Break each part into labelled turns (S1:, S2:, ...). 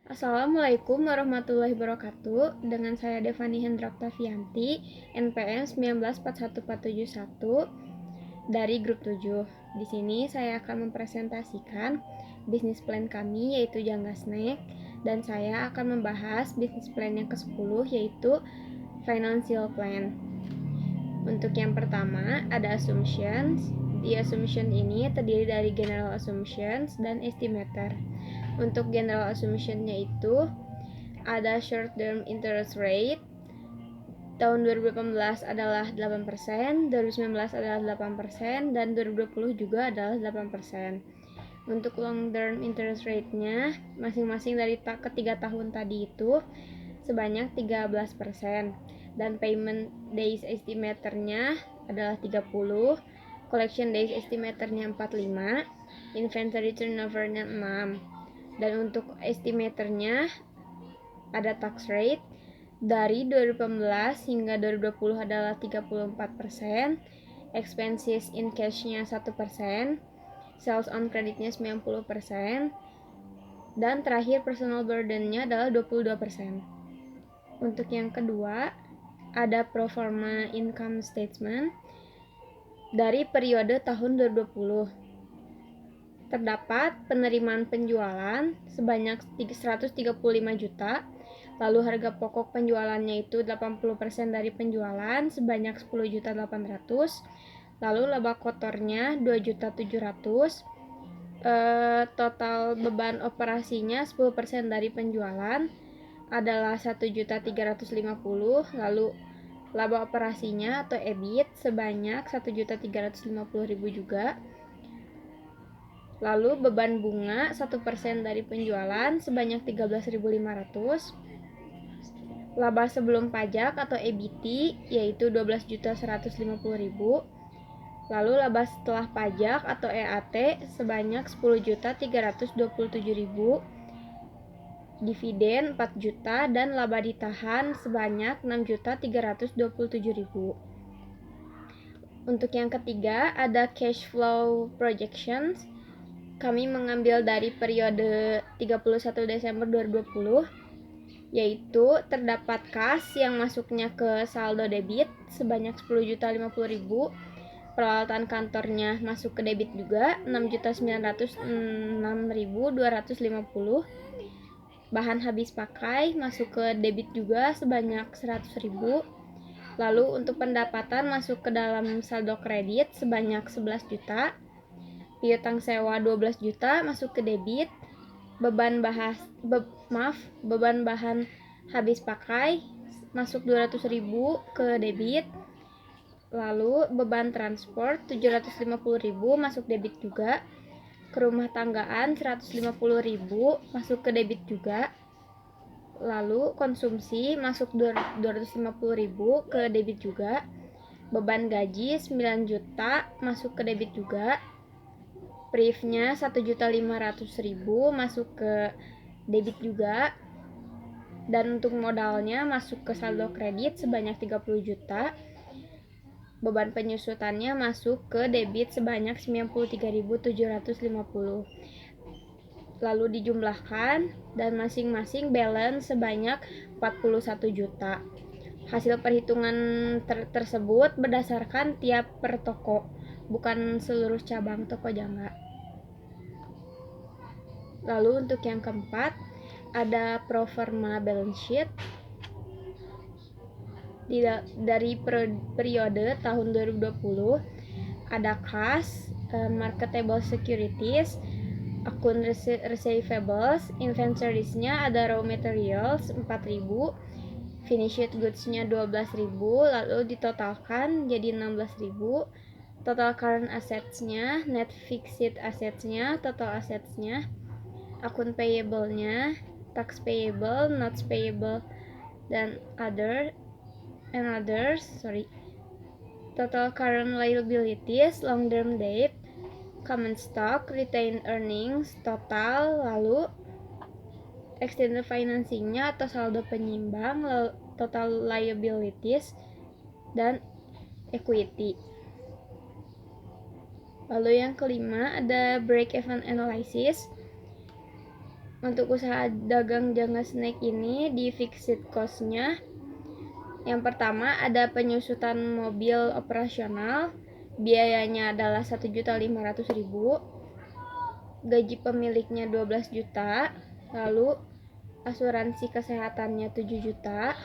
S1: Assalamualaikum warahmatullahi wabarakatuh. Dengan saya Devani Hendra Oktavianti, NPM 1941471 dari grup 7. Di sini saya akan mempresentasikan bisnis plan kami yaitu Jangga Snack, dan saya akan membahas bisnis plan yang ke-10 yaitu financial plan. Untuk yang pertama ada assumptions. Di assumption ini terdiri dari general assumptions dan estimator. Untuk general assumption-nya itu ada short term interest rate tahun 2018 adalah 8%, 2019 adalah 8%, dan 2020 juga adalah 8%. Untuk long term interest rate-nya masing-masing dari ketiga tahun tadi itu sebanyak 13%, dan payment days estimatornya adalah 30, collection days estimatornya 45, inventory turnover-nya 6. Dan untuk estimatornya ada tax rate dari 2018 hingga 2020 adalah 34%, expenses in cash-nya 1%, sales on credit-nya 90%, dan terakhir personal burden-nya adalah 22%. Untuk yang kedua ada pro forma income statement dari periode tahun 2020. Terdapat penerimaan penjualan sebanyak 135 juta, lalu harga pokok penjualannya itu 80% dari penjualan sebanyak 10.800.000, lalu laba kotornya 2.700.000, total beban operasinya 10% dari penjualan adalah 1.350.000, lalu laba operasinya atau EBIT sebanyak 1.350.000 juga. Lalu beban bunga 1% dari penjualan sebanyak 13.500. Laba sebelum pajak atau EBT yaitu 12.150.000. Lalu laba setelah pajak atau EAT sebanyak 10.327.000. Dividen 4 juta dan laba ditahan sebanyak 6.327.000. Untuk yang ketiga ada cash flow projections. Kami mengambil dari periode 31 Desember 2020, yaitu terdapat kas yang masuknya ke saldo debit sebanyak 10.050.000, peralatan kantornya masuk ke debit juga 6.906.250, bahan habis pakai masuk ke debit juga sebanyak 100.000, lalu untuk pendapatan masuk ke dalam saldo kredit sebanyak 11 juta, piutang sewa 12 juta masuk ke debit, beban bahan habis pakai masuk 200.000 ke debit, lalu beban transport 750.000 masuk debit juga, ke rumah tanggaan 150.000 masuk ke debit juga, lalu konsumsi masuk 250.000 ke debit juga, beban gaji 9 juta masuk ke debit juga, briefnya 1.500.000 masuk ke debit juga, dan untuk modalnya masuk ke saldo kredit sebanyak 30 juta, beban penyusutannya masuk ke debit sebanyak 93.750, lalu dijumlahkan dan masing-masing balance sebanyak 41 juta. Hasil perhitungan tersebut berdasarkan tiap per toko, bukan seluruh cabang toko Jangga. Lalu untuk yang keempat ada pro forma balance sheet. Dari periode tahun 2020 ada kas, marketable securities, akun receivables, inventories-nya ada raw materials 4.000, finished goods-nya 12.000, lalu ditotalkan jadi 16.000. Total current assets-nya, net fixed assets-nya, total assets-nya, akun payable-nya, tax payable, notes payable, dan others. Total current liabilities, long term debt, common stock, retained earnings, total, lalu extended financing-nya atau saldo penyimbang, total liabilities, dan equity. Lalu yang kelima ada break even analysis. Untuk usaha dagang Jangga Snack ini di fixed cost-nya, yang pertama ada penyusutan mobil operasional, biayanya adalah 1.500.000, gaji pemiliknya 12 juta, lalu asuransi kesehatannya 7 juta,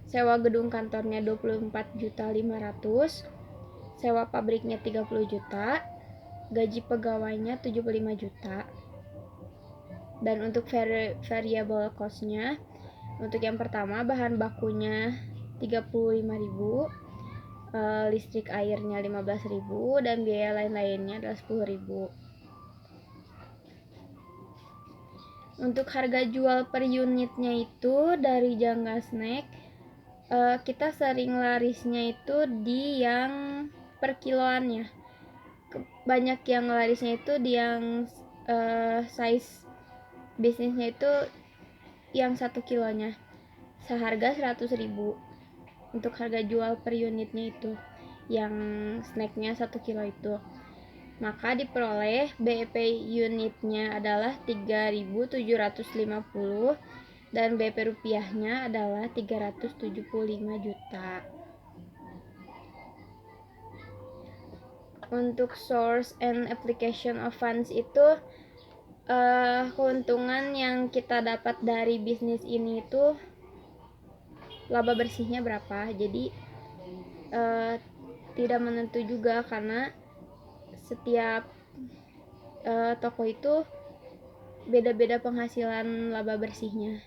S1: sewa gedung kantornya 24.500.000, sewa pabriknya 30 juta, gaji pegawainya 75 juta. Dan untuk variable cost-nya, untuk yang pertama bahan bakunya 35.000, listrik airnya 15.000, dan biaya lain-lainnya adalah 10.000. Untuk harga jual per unitnya itu dari Jangga Snack, kita sering larisnya itu di yang per kiloannya. Banyak yang larisnya itu di yang size bisnisnya itu yang 1 kilonya seharga 100.000 untuk harga jual per unitnya itu, yang snacknya 1 kilo itu. Maka diperoleh BEP unitnya adalah 3.750 dan BEP rupiahnya adalah 375 juta. Untuk source and application of funds itu, keuntungan yang kita dapat dari bisnis ini itu laba bersihnya berapa. Jadi tidak menentu juga, karena setiap toko itu beda-beda penghasilan laba bersihnya.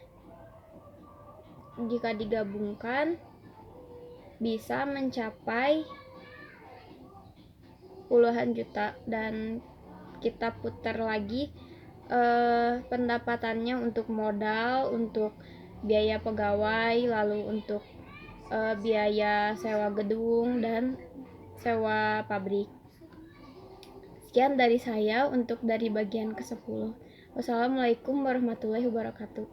S1: Jika digabungkan bisa mencapai puluhan juta, dan kita putar lagi pendapatannya untuk modal, untuk biaya pegawai, lalu untuk biaya sewa gedung dan sewa pabrik. Sekian dari saya untuk dari bagian ke-10. Wassalamualaikum warahmatullahi wabarakatuh.